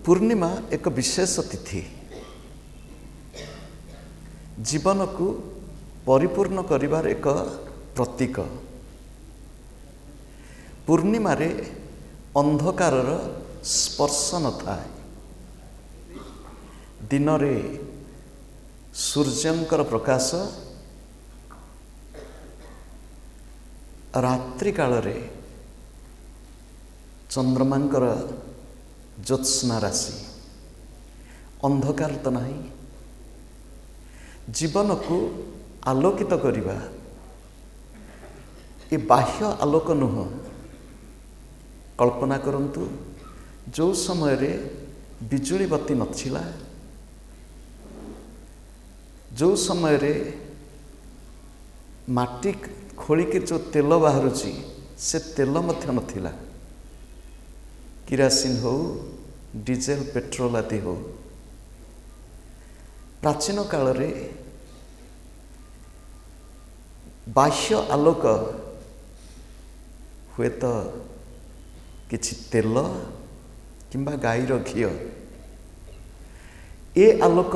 पूर्णिमा एक विशेष तिथि जीवन को परिपूर्ण करिवार एक प्रतीक। पूर्णिमा रे अंधकार स्पर्श न थाए। दिन रे सूर्यंकर प्रकाश, रात्रि काल रे चंद्रमांकर ज्योत्स्ना राशि। अंधकार तो नहीं, जीवन को आलोकित करिबा ये बाह्य आलोक नुह। कल्पना करंतु जो समय रे बिजुली बत्ती नथिला, जो समय रे माटी खोलिक जो तेल बाहरुची से तेल मध्य नथिला। किरासिन हो, डीजेल, पेट्रोल आदि हो। प्राचीन काल रे बाह्य आलोक हुए तो किछि तेल किंबा गाईर घी, ए आलोक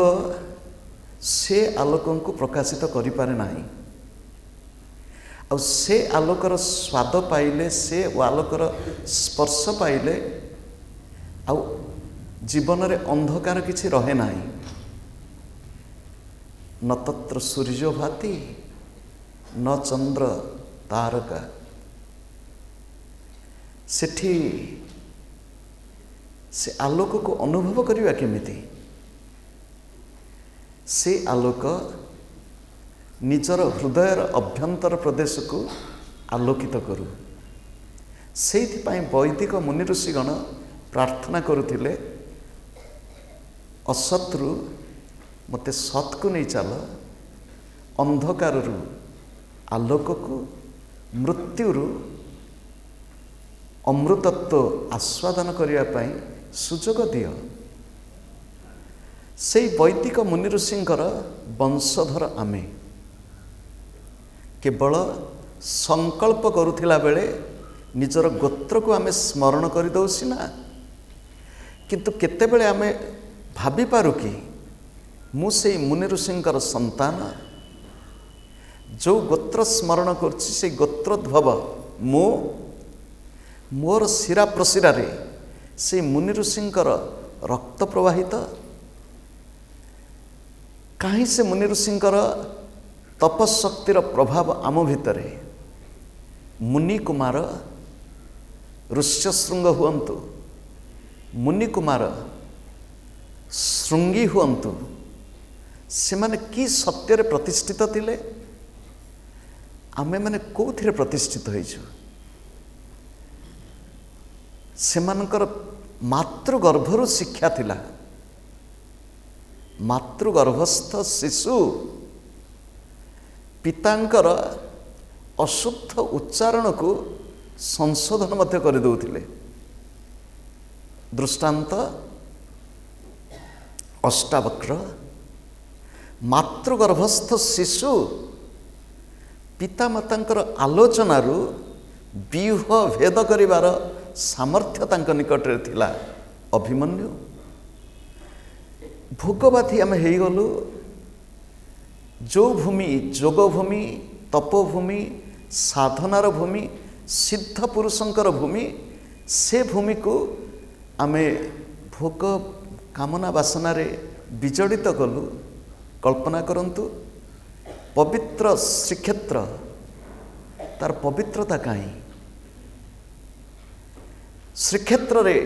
से आलोकों को प्रकाशित करि पारे नाही। और से आलोकर स्वाद पाइले, से आलोकर स्पर्श पाइले आउ जीवन रे अंधकार किछि रहे नाही। न तत्र सूर्य भाति न चंद्र तारका। सेठी से आलोक को अनुभव करिवा केमिति? से आलोक निजर हृदयर अभ्यंतर प्रदेश को आलोकित करू। सेइथिपाई वैदिक मुनि ऋषिगण प्रार्थना करुथिले, असत्रू मते सत् को नहीं चल, अंधकार आलोक को, मृत्युरु अमृतत्व आस्वादन करिया पाई सुजोग दियो। से वैदिक मुनि ऋषिंकर वंशधर आमे केवल संकल्प करुथिला बेले निजर गोत्र को आमे स्मरण कर दउ सिना, किंतु केते बेले आमे भाबी पारु कि मु से मुनि ऋषिंकर संतान, जो गोत्र स्मरण करछि से गोत्रोद्भव मो मोर शिरा प्रशिरा रे से मुनि ऋषिंकर रक्त प्रवाहित। कहीं से मुनि ऋषिंकर तपशक्तिर प्रभाव आम भितरे। मुनि कुमार ऋष्यशृंग हुअन्तु, मुनि कुमार शृंगी हुअन्तु, से माने कि सत्य रे प्रतिष्ठित थिले, आमे माने कोथिरे प्रतिष्ठित होइछु? सेमानकर मातृगर्भरु शिक्षा थिला। मातृगर्भस्थ शिशु पितांकर अशुद्ध उच्चारण को संशोधन मध्य कर दउथिले। दृष्टांत अष्टावक्र। मातृगर्भस्थ शिशु पितामातांकर आलोचनारू व्यूह भेद करिवार सामर्थ्य तांक निकट रे थिला। अभिमन्यु भोगवाथी आम हो गलु। जो भूमि जोग भूमि, तपोभूमि, साधनार भूमि, सिद्ध पुरुषंकर भूमि, से भूमि को आमे भोग कामना वासना रे विजड़ित कलु। कल्पना करंतु पवित्र श्रीक्षेत्र तार पवित्रता कहीं? श्रीक्षेत्र रे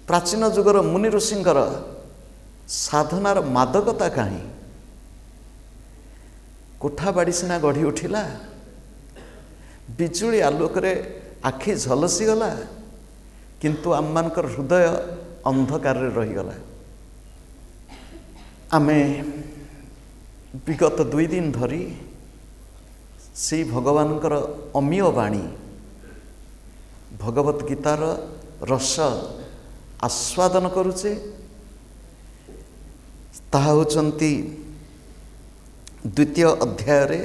प्राचीन जुगर मुनि ऋषिंकर साधनार मादकता कहीं? कोठा बाड़ी सिना गढ़ी उठिला, बिजुली आलोक रे आखि झलसी गला, किंतु आम मानकर हृदय अंधकार रे रही गला। आमे विगत 2 दिन धरी से भगवानकर अमीय वाणी भगवत गीतार रस आस्वादन करुचे। ताहा होचंती द्वितीय अध्याय रे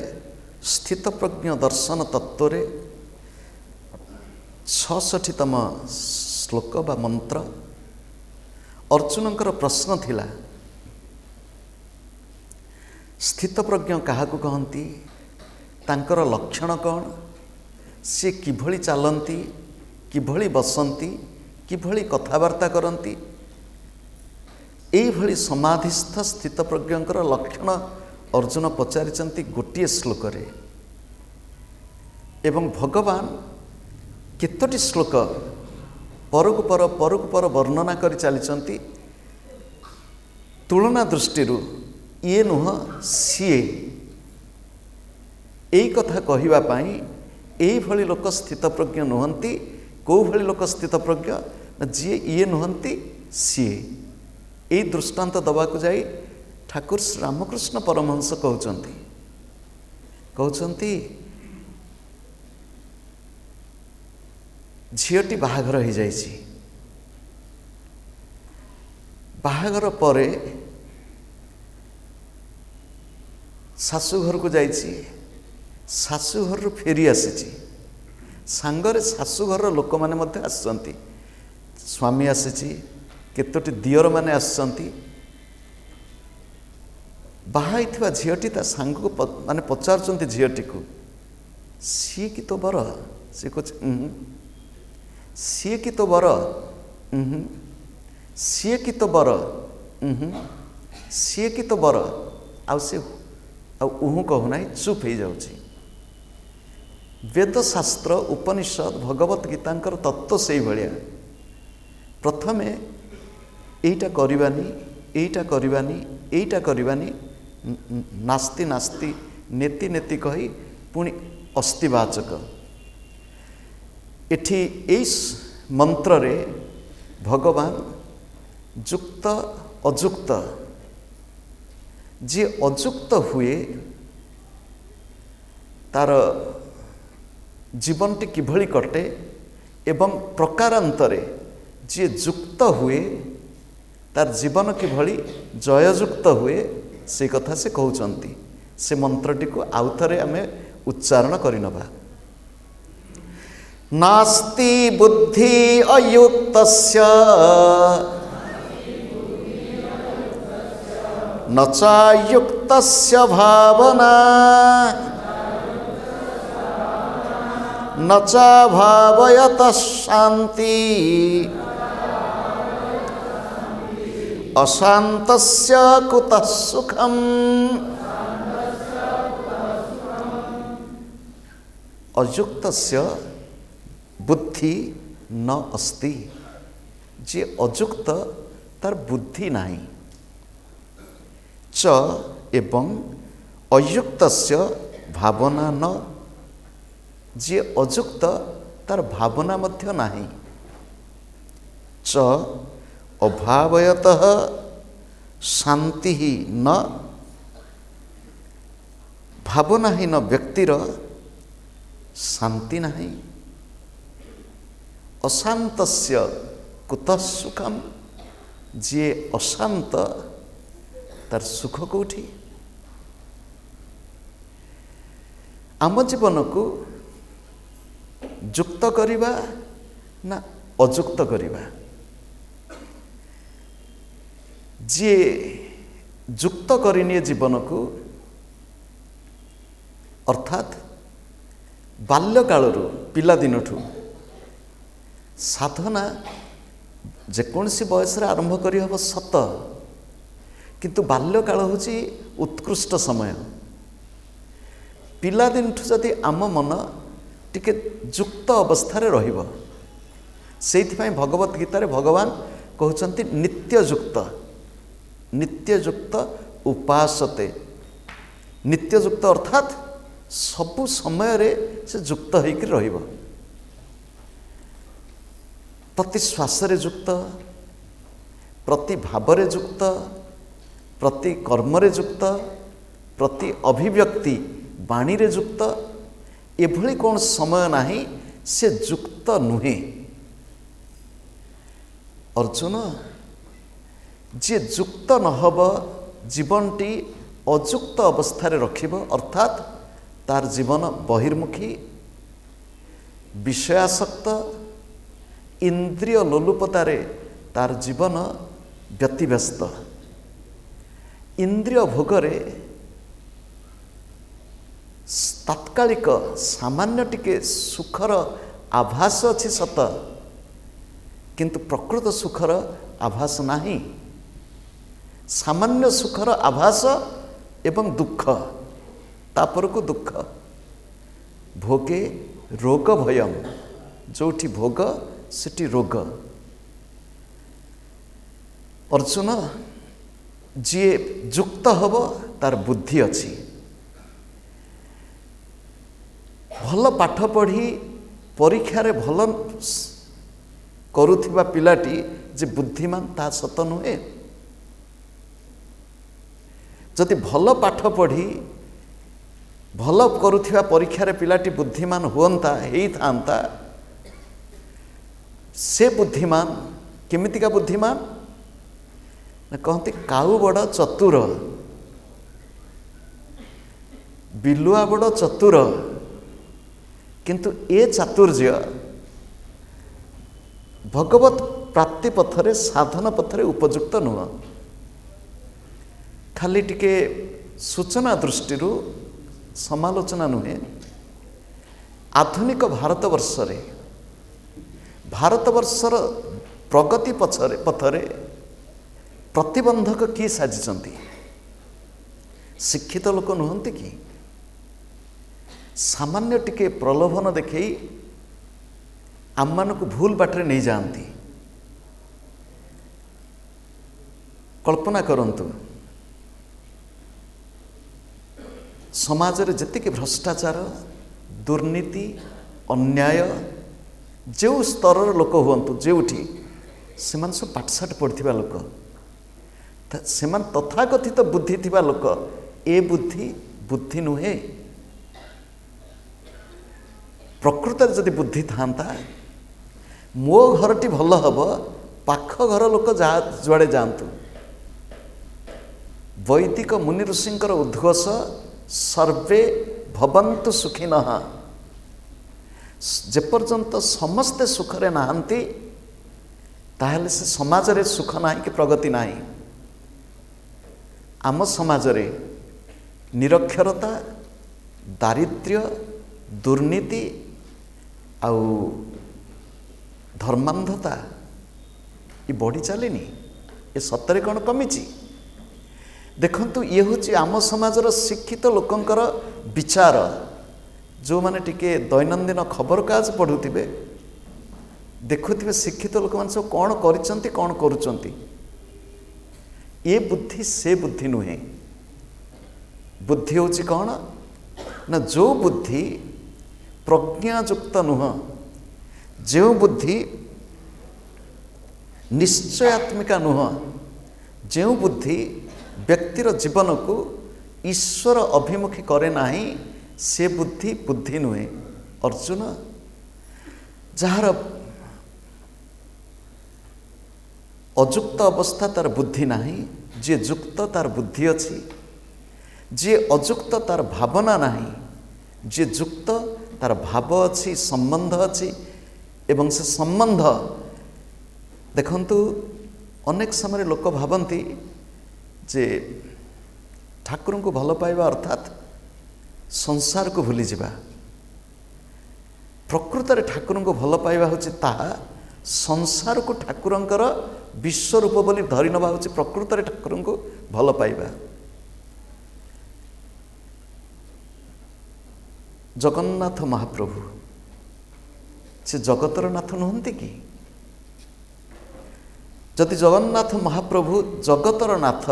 स्थित प्रज्ञ दर्शन तत्व रे 66तम श्लोक बा मंत्र अर्जुनଙ୍କର प्रश्न थिला स्थितप्रज्ञ काहाकू कहती, तांकर लक्षण कौन, सी किभଳି चालती, किभଳି बसंती, किभଳି कथावार्ता करती। एभଳି समाधिस्थ स्थितप्रज्ञंकर लक्षण अर्जुन पचारिचंती गोटिए श्लोक रे। एवं भगवान केतोटी श्लोक परकु पर वर्णना करि चलिचंती। तुलना दृष्टि ये नुह सीए एई कथा कहिबा पाई एई भली लोक स्थितप्रज्ञ नुहंती। को भली लोक स्थितप्रज्ञ जी ये नुहंती सीए। एई दृष्टांत दबाकू जाई ठाकुर श्री रामकृष्ण परमहंस कहउचंती झीटी बाहाघर हो जाइछि। बाहाघर परे शाशुघर को जाइछि, शाशुघर फेरी आसी सांगरे शाशुघर लोक मैंने मध्य आसचंती। स्वामी आसी, केतोटी दियर माने आसचंती। बाहाई थिबा झीटी ता सांग को माने पचारुचंती झीटी को, सी कि तो बर, सी कुछ सी कि तो बर, सी कि तो बर, सी कि तो बर। आउ से उहु कहूना चुप हो जाउछि। वेद शास्त्र उपनिषद भगवत गीतांकर तत्व से भाया। प्रथमे एईटा करिबानी, एईटा करिबानी, एईटा करिबानी, नास्ति नास्ति नेति नेति कही पुणी अस्तिवाचक। एठी एई मंत्र रे भगवान जुक्त अजुक्त, जी अजुक्त हुए तार जीवनटी किभଳି कटे एवं प्रकारांतरे जी जुक्त हुए तार जीवन किभଳି जययुक्त हुए से कथा से कहउचंती। से मंत्रटी को आउ थरे आमे उच्चारण करिनबा। नास्ति बुद्धि अयुक्तस्य न चायुक्तस्य भावना न च भावयतः शान्ति अशान्तस्य कुतः सुखम्। अयुक्तस्य बुद्धि न अस्ति। जे अयुक्त तार बुद्धि नाही। च एवं अयुक्तस्य भावना न, जे अयुक्त तार भावना मध्य नाही। च अभावयतः शांति ही न, भावनाहीन व्यक्तिर शांति नाही। अशांतस्य कुतः सुखम, जे अशांत तार सुख कोठी। आम जीवन को जुक्त करिबा ना अजुक्त करिबा। जे जुक्त करिनिए जीवन को, अर्थात बाल्यकालरू पिला दिनठू साधना जेकोसी बयस आरंभ करी हब सत, किंतु बाल्यकाल होची उत्कृष्ट समय। पिला दिनठू जदि आम मन टिके जुक्त अवस्था रहिबो, सेइथिपाई भगवत गीतारे भगवान कहउचंती नित्ययुक्त, नित्ययुक्त उपासते। नित्ययुक्त अर्थात सबु समय रे से युक्त होइक रहिबो। प्रति श्वास रे युक्त, प्रति भाव रे युक्त, प्रति कर्म रे युक्त, प्रति अभिव्यक्ति वाणी रे युक्त। एभली कौन समय नाही से युक्त नुहे। अर्जुन जे युक्त नहब जीवनटी अयुक्त अवस्था रखिब, अर्थात तार जीवन बहिर्मुखी, विषयासक्त, इंद्रिय लोलुपतारे तार जीवन ବ୍ୟତିବ୍ୟସ୍ତ। ଇନ୍ଦ୍ରିୟ ଭୋଗରେ ତାତ୍କାଳିକ ସାମାନ୍ୟ ଟିକେ ସୁଖର ଆଭାସ ଅଛି ସତ, କିନ୍ତୁ ପ୍ରକୃତ ସୁଖର ଆଭାସ ନାହିଁ। ସାମାନ୍ୟ ସୁଖର ଆଭାସ ଏବଂ ଦୁଃଖ, ତାପରକୁ ଦୁଃଖ। ଭୋଗେ ରୋଗ ଭୟମ୍, ଯେଉଁଠି ଭୋଗ ସେଠି ରୋଗ। ଅର୍ଜୁନ, ଯିଏ ଯୁକ୍ତ ହେବ ତାର ବୁଦ୍ଧି ଅଛି। ଭଲ ପାଠ ପଢ଼ି ପରୀକ୍ଷାରେ ଭଲ କରୁଥିବା ପିଲାଟି ଯେ ବୁଦ୍ଧିମାନ ତାହା ସତ ନୁହେଁ। ଯଦି ଭଲ ପାଠ ପଢ଼ି ଭଲ କରୁଥିବା ପରୀକ୍ଷାରେ ପିଲାଟି ବୁଦ୍ଧିମାନ ହୁଅନ୍ତା, ହେଇଥାନ୍ତା, ସେ ବୁଦ୍ଧିମାନ କେମିତିକା ବୁଦ୍ଧିମାନ ନା କହନ୍ତି କାଉ ବଡ଼ ଚତୁର, ବିଲୁଆ ବଡ଼ ଚତୁର, କିନ୍ତୁ ଏ ଚାତୁର୍ଯ୍ୟ ଭଗବତ ପ୍ରାପ୍ତି ପଥରେ ସାଧନ ପଥରେ ଉପଯୁକ୍ତ ନୁହଁ। ଖାଲି ଟିକେ ସୂଚନା ଦୃଷ୍ଟିରୁ ସମାଲୋଚନା ନୁହେଁ। ଆଧୁନିକ ଭାରତବର୍ଷର ପ୍ରଗତି ପଥରେ ପ୍ରତିବନ୍ଧକ କିଏ ସାଜିଛନ୍ତି? ଶିକ୍ଷିତ ଲୋକ ନୁହନ୍ତି କି? ସାମାନ୍ୟ ଟିକେ ପ୍ରଲୋଭନ ଦେଖେଇ ଆମମାନଙ୍କୁ ଭୁଲ ବାଟରେ ନେଇଯାଆନ୍ତି। କଳ୍ପନା କରନ୍ତୁ, ସମାଜରେ ଯେତିକି ଭ୍ରଷ୍ଟାଚାର, ଦୁର୍ନୀତି, ଅନ୍ୟାୟ, ଯେଉଁ ସ୍ତରର ଲୋକ ହୁଅନ୍ତୁ, ଯେଉଁଠି ସେମାନେ ସବୁ ପାଠଶାଠ ପଢ଼ିଥିବା ଲୋକ, ସେମାନେ ତଥାକଥିତ ବୁଦ୍ଧି ଥିବା ଲୋକ, ଏ ବୁଦ୍ଧି ନୁହେଁ। ପ୍ରକୃତରେ ଯଦି ବୁଦ୍ଧି ଥାନ୍ତା, ମୋ ଘରଟି ଭଲ ହେବ, ପାଖ ଘର ଲୋକ ଯାହା ଯୁଆଡ଼େ ଯାଆନ୍ତୁ। ବୈଦିକ ମୁନି ଋଷିଙ୍କର ଉଦ୍ଘୋଷ ସର୍ବେ ଭବନ୍ତୁ ସୁଖିନଃ। ଯେପର୍ଯ୍ୟନ୍ତ ସମସ୍ତେ ସୁଖରେ ନାହାନ୍ତି, ତାହେଲେ ସେ ସମାଜରେ ସୁଖ ନାହିଁ କି ପ୍ରଗତି ନାହିଁ। ଆମ ସମାଜରେ ନିରକ୍ଷରତା, ଦାରିଦ୍ର୍ୟ, ଦୁର୍ନୀତି ଆଉ ଧର୍ମାନ୍ଧତା ଏ ବଢ଼ି ଚାଲିନି? ଏ ସତରେ କ'ଣ କମିଛି? ଦେଖନ୍ତୁ, ଇଏ ହେଉଛି ଆମ ସମାଜର ଶିକ୍ଷିତ ଲୋକଙ୍କର ବିଚାର। ଯେଉଁମାନେ ଟିକେ ଦୈନନ୍ଦିନ ଖବରକାଗଜ ପଢ଼ୁଥିବେ, ଦେଖୁଥିବେ ଶିକ୍ଷିତ ଲୋକମାନେ ସବୁ କ'ଣ କରିଛନ୍ତି, କ'ଣ କରୁଛନ୍ତି। ଏ ବୁଦ୍ଧି ସେ ବୁଦ୍ଧି ନୁହେଁ। ବୁଦ୍ଧି ହେଉଛି କ'ଣ ନା, ଯେଉଁ ବୁଦ୍ଧି ପ୍ରଜ୍ଞାଯୁକ୍ତ ନୁହଁ, ଯେଉଁ ବୁଦ୍ଧି ନିଶ୍ଚୟାତ୍ମିକା ନୁହଁ, ଯେଉଁ ବୁଦ୍ଧି ବ୍ୟକ୍ତିର ଜୀବନକୁ ଈଶ୍ୱର ଅଭିମୁଖୀ କରେ ନାହିଁ, ସେ ବୁଦ୍ଧି ନୁହେଁ। ଅର୍ଜୁନ, ଯାହାର ଅଯୁକ୍ତ ଅବସ୍ଥା ତାର ବୁଦ୍ଧି ନାହିଁ, ଯିଏ ଯୁକ୍ତ ତାର ବୁଦ୍ଧି ଅଛି। ଯିଏ ଅଯୁକ୍ତ ତାର ଭାବନା ନାହିଁ, ଯିଏ ଯୁକ୍ତ ତାର ଭାବ ଅଛି, ସମ୍ବନ୍ଧ ଅଛି। ଏବଂ ସେ ସମ୍ବନ୍ଧ, ଦେଖନ୍ତୁ, ଅନେକ ସମୟରେ ଲୋକ ଭାବନ୍ତି ଯେ ଠାକୁରଙ୍କୁ ଭଲ ପାଇବା ଅର୍ଥାତ୍ ସଂସାରକୁ ଭୁଲିଯିବା। ପ୍ରକୃତରେ ଠାକୁରଙ୍କୁ ଭଲ ପାଇବା ହେଉଛି ତାହା, ସଂସାରକୁ ଠାକୁରଙ୍କର ବିଶ୍ୱରୂପ ବୋଲି ଧରି ନେବା ହେଉଛି ପ୍ରକୃତରେ ଠାକୁରଙ୍କୁ ଭଲ ପାଇବା। ଜଗନ୍ନାଥ ମହାପ୍ରଭୁ ସେ ଜଗତର ନାଥ ନୁହନ୍ତି କି? ଯଦି ଜଗନ୍ନାଥ ମହାପ୍ରଭୁ ଜଗତର ନାଥ,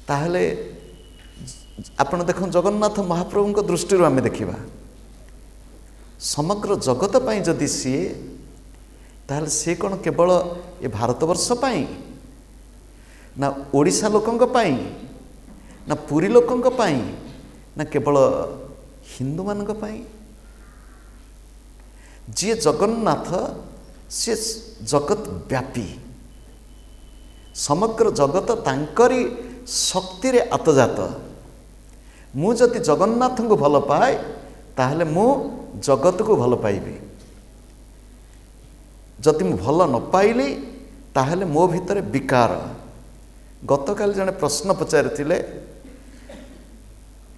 ତାହେଲେ ଆପଣ ଦେଖନ୍ତୁ, ଜଗନ୍ନାଥ ମହାପ୍ରଭୁଙ୍କ ଦୃଷ୍ଟିରୁ ଆମେ ଦେଖିବା, ସମଗ୍ର ଜଗତ ପାଇଁ ଯଦି ସିଏ, ତାହେଲେ ସିଏ କ'ଣ କେବଳ ଏ ଭାରତବର୍ଷ ପାଇଁ, ନା ଓଡ଼ିଶା ଲୋକଙ୍କ ପାଇଁ, ନା ପୁରୀ ଲୋକଙ୍କ ପାଇଁ, ନା କେବଳ ହିନ୍ଦୁମାନଙ୍କ ପାଇଁ? ଯିଏ ଜଗନ୍ନାଥ, ସିଏ ଜଗତ ବ୍ୟାପୀ। ସମଗ୍ର ଜଗତ ତାଙ୍କରି ଶକ୍ତିରେ ଆତଜାତ। ମୁଁ ଯଦି ଜଗନ୍ନାଥଙ୍କୁ ଭଲ ପାଏ, ତାହେଲେ ମୁଁ ଜଗତକୁ ଭଲ ପାଇବି। ଯଦି ମୁଁ ଭଲ ନ ପାଇଲି, ताहले मो भितर विकार। गतकाल जड़े प्रश्न पचारिथिले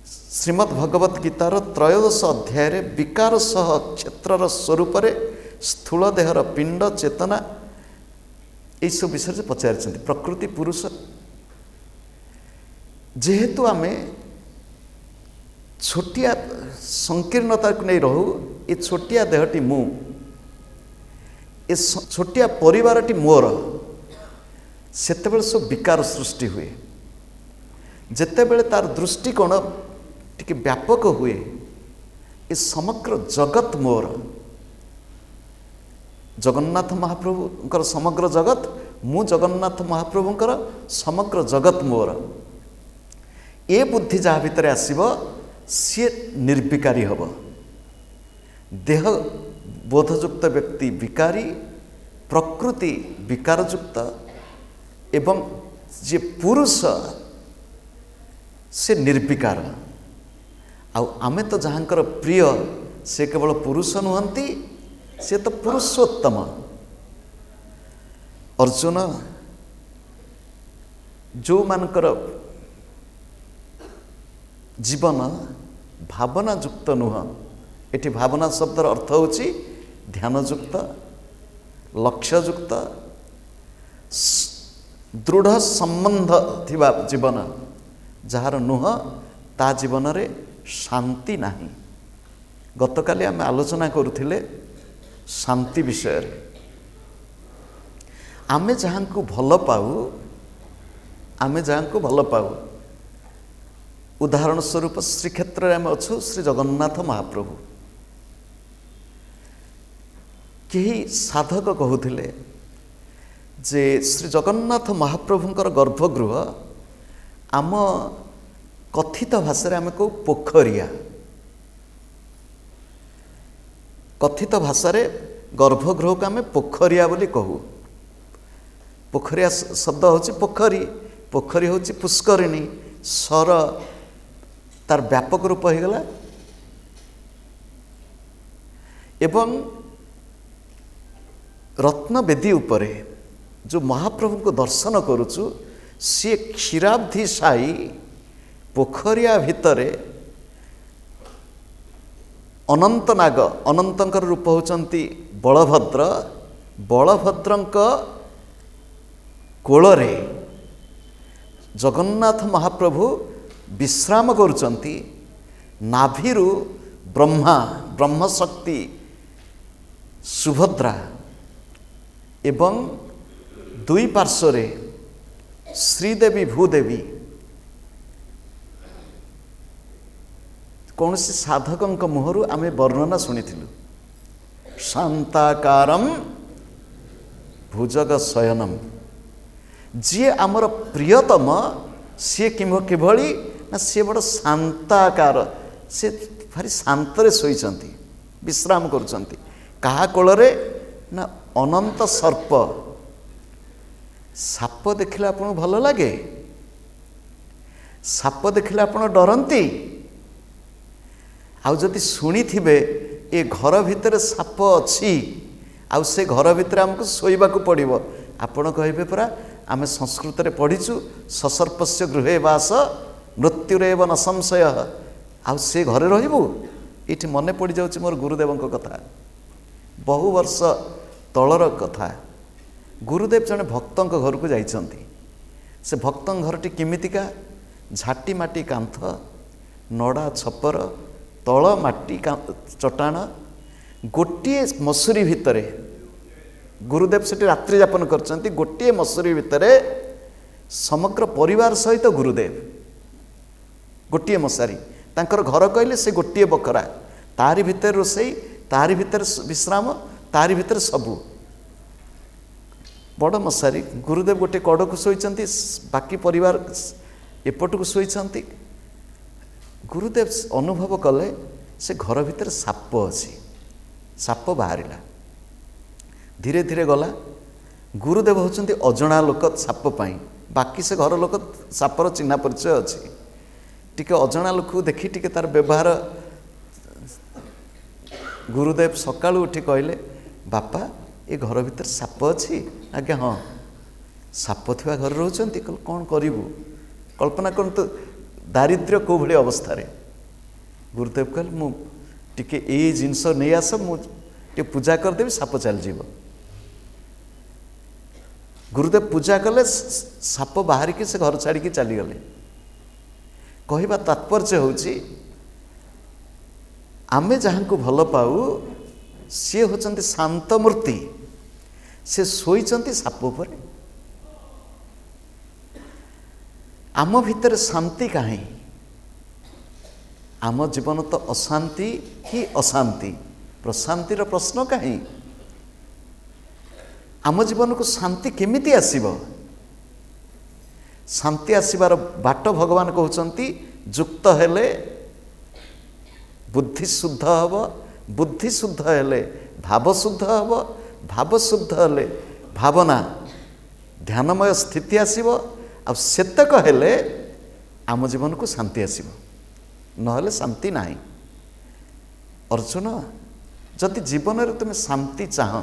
श्रीमद् भगवत गीतार त्रयोदश अध्याय रे विकार सह क्षेत्रर स्वरूप रे स्थूल देहर पिंड चेतना यह सब विषय से पचारि प्रकृति पुरुष जेहेतु आमे छोटिया संकीर्णता को नहीं रहू ये छोटिया देहटी मु ए छोटिया परिवारटी मोर सेतेबेले सब विकार सृष्टि हुए जेतेबेले तार दृष्टिकोण टिके व्यापक हुए ये समग्र जगत मोर जगन्नाथ महाप्रभुंकर समग्र जगत मु जगन्नाथ महाप्रभुंकर समग्र जगत मोर ये बुद्धि जहाँ भितर आसीबो सी निर्विकारी हब। देह बोधयुक्त व्यक्ति विकारी प्रकृति विकारयुक्त एवं जे पुरुष से निर्विकार। आमे तो जहाँकर प्रिय से केवल पुरुष नुहंती से तो पुरुषोत्तम। अर्जुन जो मानकर जीवन भावना युक्त नुह एटी भावना शब्दर अर्थ होची ध्यानयुक्त लक्ष्ययुक्त दृढ़ संबंध थिबा जीवन जार नुह ता जीवन रे शांति नाही। गतकाली आम आलोचना करुथिले शांति विषय रे। आमे जहाँ को भल पाऊ आमे जहाँ को भल पाऊ उदाहरण स्वरूप श्रीक्षेत्र में आम अच्छु श्री जगन्नाथ महाप्रभु कई साधक कहूथिले जे श्री जगन्नाथ महाप्रभुंकर गर्भगृह आम कथित भाषा आम कहू पोखरिया। कथित भाषा गर्भगृह को आम पोखरिया बोली कहू। पोखरिया शब्द होची पोखरी पोखरी होची पुष्करिणी सर तार व्यापक रूप हो गला एवं रत्नवेदी उपरे जो महाप्रभु को दर्शन करुचु सी क्षीराब्धि साई पोखरिया भितरे अनंत नाग अनंतर रूप होचंती बलभद्र बलभद्रंक कोଳରେ जगन्नाथ महाप्रभु विश्राम करुचंती। नाभिरु ब्रह्मा ब्रह्मशक्ति सुभद्रा एवं दुई पार्श्वरे श्रीदेवी भूदेवी कौन सी साधकों मुहरु आमे वर्णना शुणिथिलु शांताकारम भुजग शयनम। जी आमर प्रियतम सी किभली ना सी बड़ शांताकार से भारी शांतरे शोइचंती विश्राम करुचंती। कहा कोଳରେ ना अनंत सर्प साप देखिले आपन भल लगे साप देखिले आपन डरंती आउ जदि शुणी थिबे ए घर भितर साप अछि आउ से घर भितर हमको शोइबा को पड़िबो आपण कहबे परा आमे संस्कृत रे पढ़िचु ससर्पस्य गृहे वास मृत्युरेव न संशय आउ से घरे रहिबु। ये मने पड़ जाउछि मोर गुरुदेव कथा बहु वर्ष तलर कथा। गुरुदेव जने भक्तों घर को जाइछंती से भक्तों घरटी किमितिका झाटी माटी कांथ नड़ा छपर तल माटी चटाण गोटे मसूरी भितरे गुरुदेव से रात्रि यापन करचंती। गोटे मसूरी भितरे समग्र परिवार सहित गुरुदेव गोटे मशारी तांकर घर कहले से गोटे बकरा तारी भितर रोसई तारी भितर विश्राम तारी भितर सबू बड़ मशारी। गुरुदेव गोटे कड़ को शोइचंती बाकी परिवार एपट को शोइचंती। गुरुदेव अनुभव कले से घर भितर साप अछि साप बाहरिला धीरे धीरे गला। गुरुदेव होचंती अजणा लोक साप पाई बाकी से घर लोक सापर चिन्हा परिचय अछि। टिके अजणा लोक देखि टिके तार व्यवहार गुरुदेव सकाळु उठी कहले बापा ए घर भितर साप अछि। आज्ञा हाँ ସାପ ଥିବା ଘରେ ରହୁଛନ୍ତି, କ'ଣ କରିବୁ? କଳ୍ପନା କରନ୍ତୁ ଦାରିଦ୍ର୍ୟ କେଉଁ ଭଳି ଅବସ୍ଥାରେ। ଗୁରୁଦେବ କହିଲେ ମୁଁ ଟିକେ ଏଇ ଜିନିଷ ନେଇ ଆସ, ମୁଁ ଟିକେ ପୂଜା କରିଦେବି, ସାପ ଚାଲିଯିବ। ଗୁରୁଦେବ ପୂଜା କଲେ, ସାପ ବାହାରିକି ସେ ଘର ଛାଡ଼ିକି ଚାଲିଗଲେ। କହିବା ତାତ୍ପର୍ଯ୍ୟ ହେଉଛି ଆମେ ଯାହାଙ୍କୁ ଭଲ ପାଉ ସିଏ ହେଉଛନ୍ତି ଶାନ୍ତ ମୂର୍ତ୍ତି, ସେ ଶୋଇଛନ୍ତି ସାପ ଉପରେ। ଆମ ଭିତରେ ଶାନ୍ତି କାହିଁ? ଆମ ଜୀବନ ତ ଅଶାନ୍ତି ହିଁ ଅଶାନ୍ତି, ପ୍ରଶାନ୍ତିର ପ୍ରଶ୍ନ କାହିଁ? ଆମ ଜୀବନକୁ ଶାନ୍ତି କେମିତି ଆସିବ? ଶାନ୍ତି ଆସିବାର ବାଟ ଭଗବାନ କହୁଛନ୍ତି ଯୁକ୍ତ ହେଲେ ବୁଦ୍ଧି ଶୁଦ୍ଧ ହେବ, ବୁଦ୍ଧି ଶୁଦ୍ଧ ହେଲେ ଭାବ ଶୁଦ୍ଧ ହେବ, ଭାବ ଶୁଦ୍ଧ ହେଲେ ଭାବନା ଧ୍ୟାନମୟ ସ୍ଥିତି ଆସିବ, ଆଉ ସେତକ ହେଲେ ଆମ ଜୀବନକୁ ଶାନ୍ତି ଆସିବ, ନହେଲେ ଶାନ୍ତି ନାହିଁ। ଅର୍ଜୁନ, ଯଦି ଜୀବନରେ ତୁମେ ଶାନ୍ତି ଚାହଁ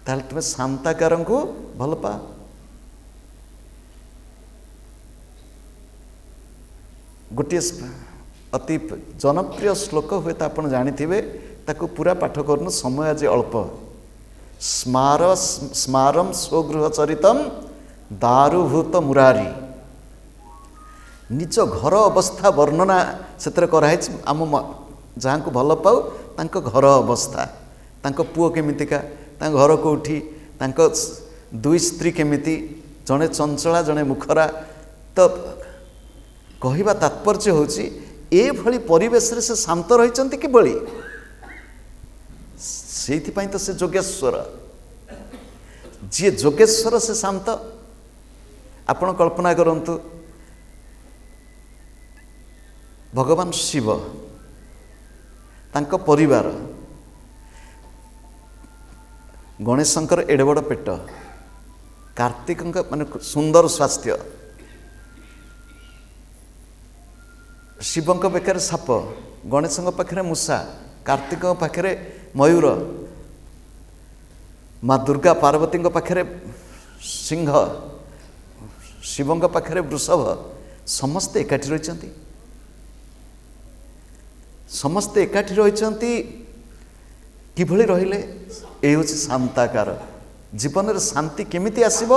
ତାହେଲେ ତୁମେ ଶାନ୍ତାକାରଙ୍କୁ ଭଲ ପାଅ। ଗୋଟିଏ ଅତି ଜନପ୍ରିୟ ଶ୍ଲୋକ ହୁଏତ ଆପଣ ଜାଣିଥିବେ, ତାକୁ ପୁରା ପାଠ କରୁନୁ, ସମୟ ଆଜି ଅଳ୍ପ। ସ୍ମାରମ ସ୍ୱଗୃହ ଚରିତମ୍ ଦାରୁଭୂତ ମୁରାରୀ। ନିଜ ଘର ଅବସ୍ଥା ବର୍ଣ୍ଣନା ସେଥିରେ କରାହେଇଛି। ଆମ ଯାହାଙ୍କୁ ଭଲ ପାଉ ତାଙ୍କ ଘର ଅବସ୍ଥା, ତାଙ୍କ ପୁଅ କେମିତିକା, ତାଙ୍କ ଘର କେଉଁଠି, ତାଙ୍କ ଦୁଇ ସ୍ତ୍ରୀ କେମିତି, ଜଣେ ଚଞ୍ଚଳା ଜଣେ ମୁଖରା। ତ କହିବା ତାତ୍ପର୍ଯ୍ୟ ହେଉଛି ଏଭଳି ପରିବେଶରେ ସେ ଶାନ୍ତ ରହିଛନ୍ତି କିଭଳି? ସେଇଥିପାଇଁ ତ ସେ ଯୋଗେଶ୍ୱର। ଯିଏ ଯୋଗେଶ୍ୱର ସେ ଶାନ୍ତ। ଆପଣ କଳ୍ପନା କରନ୍ତୁ ଭଗବାନ ଶିବ, ତାଙ୍କ ପରିବାର, ଗଣେଶଙ୍କର ଏଡ଼େ ବଡ଼ ପେଟ, କାର୍ତ୍ତିକଙ୍କ ମାନେ ସୁନ୍ଦର ସ୍ୱାସ୍ଥ୍ୟ, ଶିବଙ୍କ ପାଖରେ ସାପ, ଗଣେଶଙ୍କ ପାଖରେ ମୂଷା, କାର୍ତ୍ତିକଙ୍କ ପାଖରେ ମୟୂର, ମା ଦୁର୍ଗା ପାର୍ବତୀଙ୍କ ପାଖରେ ସିଂହ, ଶିବଙ୍କ ପାଖରେ ବୃଷଭ, ସମସ୍ତେ ଏକାଠି ରହିଛନ୍ତି। ସମସ୍ତେ ଏକାଠି ରହିଛନ୍ତି କିଭଳି ରହିଲେ? ଏ ହେଉଛି ଶାନ୍ତାକାର। ଜୀବନରେ ଶାନ୍ତି କେମିତି ଆସିବ?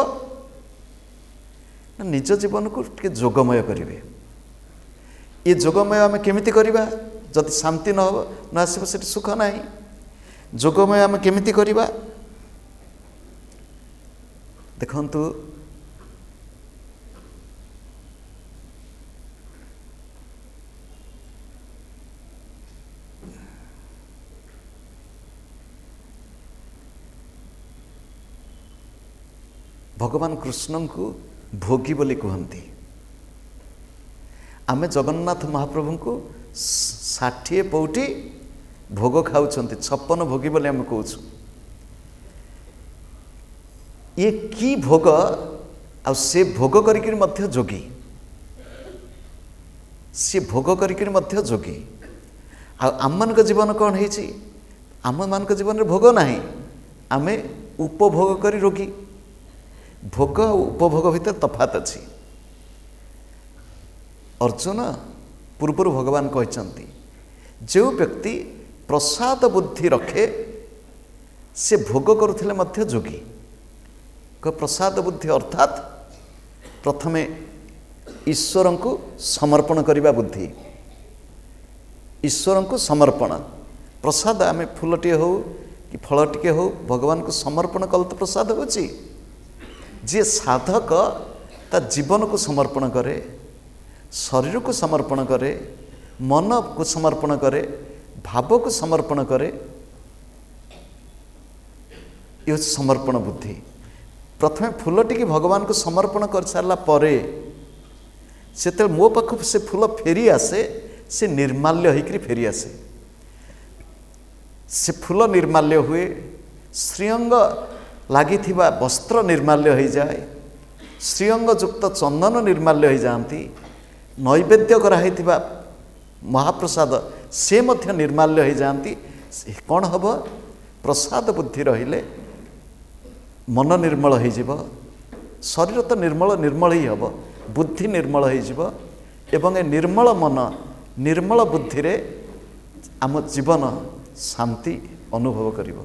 ନା ନିଜ ଜୀବନକୁ ଟିକେ ଯୋଗମୟ କରିବେ। ଏ ଯୋଗମୟ ଆମେ କେମିତି କରିବା? ଯଦି ଶାନ୍ତି ନ ଆସିବ ସେଠି ସୁଖ ନାହିଁ। ଯୋଗମୟ ଆମେ କେମିତି କରିବା? ଦେଖନ୍ତୁ, ଭଗବାନ କୃଷ୍ଣଙ୍କୁ ଭୋଗୀ ବୋଲି କୁହନ୍ତି। ଆମେ ଜଗନ୍ନାଥ ମହାପ୍ରଭୁଙ୍କୁ 60 ପଉଟି ଭୋଗ ଖାଉଛନ୍ତି, 56 ଭୋଗୀ ବୋଲି ଆମେ କହୁଛୁ। ଇଏ କି ଭୋଗ? ଆଉ ସେ ଭୋଗ କରିକିରି ମଧ୍ୟ ଯୋଗୀ, ସେ ଭୋଗ କରିକିରି ମଧ୍ୟ ଯୋଗୀ। ଆଉ ଆମମାନଙ୍କ ଜୀବନ କ'ଣ ହେଇଛି? ଆମମାନଙ୍କ ଜୀବନରେ ଭୋଗ ନାହିଁ, ଆମେ ଉପଭୋଗ କରି ରୋଗୀ। ଭୋଗ ଆଉ ଉପଭୋଗ ଭିତରେ ତଫାତ୍ ଅଛି। ଅର୍ଜୁନ, ପୂର୍ବରୁ ଭଗବାନ କହିଛନ୍ତି ଯେଉଁ ବ୍ୟକ୍ତି ପ୍ରସାଦ ବୁଦ୍ଧି ରଖେ ସେ ଭୋଗ କରୁଥିଲେ ମଧ୍ୟ ଯୋଗୀ। ପ୍ରସାଦ ବୁଦ୍ଧି ଅର୍ଥାତ୍ ପ୍ରଥମେ ଈଶ୍ୱରଙ୍କୁ ସମର୍ପଣ କରିବା ବୁଦ୍ଧି, ଈଶ୍ୱରଙ୍କୁ ସମର୍ପଣ। ପ୍ରସାଦ ଆମେ ଫୁଲଟିଏ ହେଉ କି ଫଳ ଟିକେ ହେଉ ଭଗବାନଙ୍କୁ ସମର୍ପଣ କଲେ ତ ପ୍ରସାଦ ହେଉଛି। ଯିଏ ସାଧକ ତା ଜୀବନକୁ ସମର୍ପଣ କରେ, ଶରୀରକୁ ସମର୍ପଣ କରେ, ମନକୁ ସମର୍ପଣ କରେ, ଭାବକୁ ସମର୍ପଣ କରେ, ଏ ହେଉଛି ସମର୍ପଣ ବୁଦ୍ଧି। ପ୍ରଥମେ ଫୁଲଟିକି ଭଗବାନଙ୍କୁ ସମର୍ପଣ କରିସାରିଲା ପରେ ସେତେବେଳେ ମୋ ପାଖକୁ ସେ ଫୁଲ ଫେରି ଆସେ, ସେ ନିର୍ମାଲ୍ୟ ହେଇକରି ଫେରିଆସେ। ସେ ଫୁଲ ନିର୍ମାଲ୍ୟ ହୁଏ, ଶ୍ରୀଅଙ୍ଗ ଲାଗିଥିବା ବସ୍ତ୍ର ନିର୍ମାଲ୍ୟ ହୋଇଯାଏ, ଶ୍ରୀଅଙ୍ଗ ଯୁକ୍ତ ଚନ୍ଦନ ନିର୍ମାଲ୍ୟ ହୋଇଯାଆନ୍ତି, ନୈବେଦ୍ୟ କରାହେଇଥିବା ମହାପ୍ରସାଦ ସେ ମଧ୍ୟ ନିର୍ମାଲ୍ୟ ହୋଇଯାଆନ୍ତି। କ'ଣ ହେବ? ପ୍ରସାଦ ବୁଦ୍ଧି ରହିଲେ मन निर्मल हो शरीर तो निर्मल ही हम बुद्धि निर्मल हो ए निर्मल मन निर्मल बुद्धि रे आम जीवन शांति अनुभव करिवो।